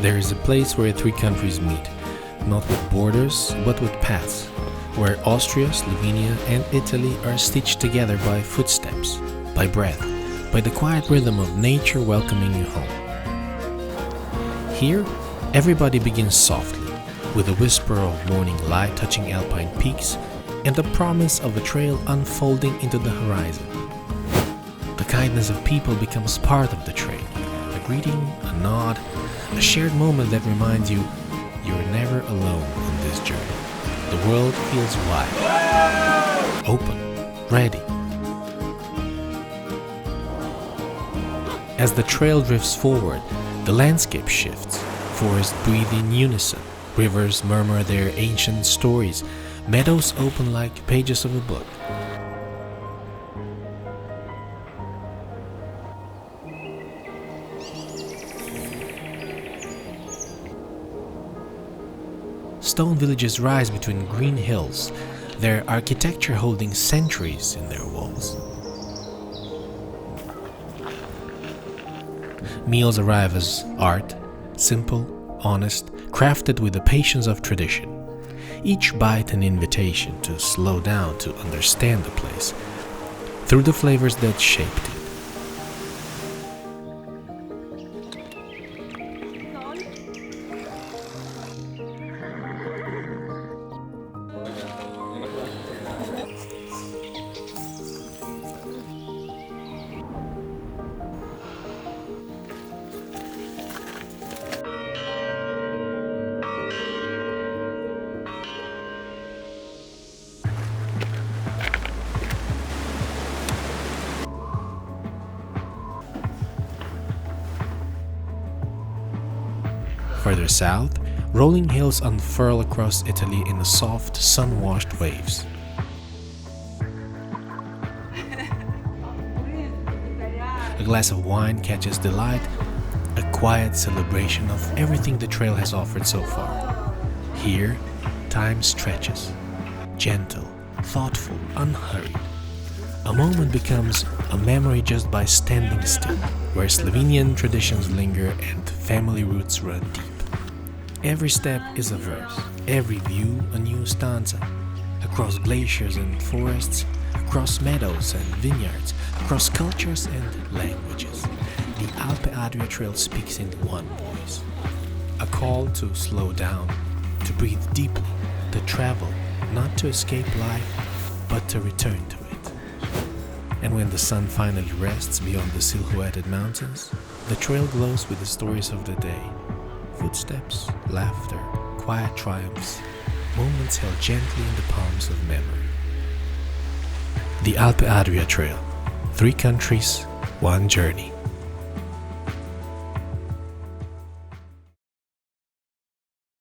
There is a place where three countries meet, not with borders, but with paths, where Austria, Slovenia and Italy are stitched together by footsteps, by breath, by the quiet rhythm of nature welcoming you home. Here, everybody begins softly, with a whisper of morning light touching alpine peaks and the promise of a trail unfolding into the horizon. The kindness of people becomes part of the trail, a greeting, a nod, a shared moment that reminds you you're never alone on this journey. The world feels wide, open, ready. As the trail drifts forward, the landscape shifts. Forests breathe in unison, rivers murmur their ancient stories, meadows open like pages of a book. Stone villages rise between green hills, their architecture holding centuries in their walls. Meals arrive as art, simple, honest, crafted with the patience of tradition. Each bite an invitation to slow down to understand the place, through the flavors that shaped it. Further south, rolling hills unfurl across Italy in the soft, sun-washed waves. A glass of wine catches the light, a quiet celebration of everything the trail has offered so far. Here, time stretches, gentle, thoughtful, unhurried. A moment becomes a memory just by standing still, where Slovenian traditions linger and family roots run deep. Every step is a verse, every view a new stanza. Across glaciers and forests, across meadows and vineyards, across cultures and languages, the Alpe Adria Trail speaks in one voice. A call to slow down, to breathe deeply, to travel, not to escape life, but to return to it. And when the sun finally rests beyond the silhouetted mountains, the trail glows with the stories of the day. Footsteps, laughter, quiet triumphs, moments held gently in the palms of memory. The Alpe Adria Trail. 3 countries, 1 journey.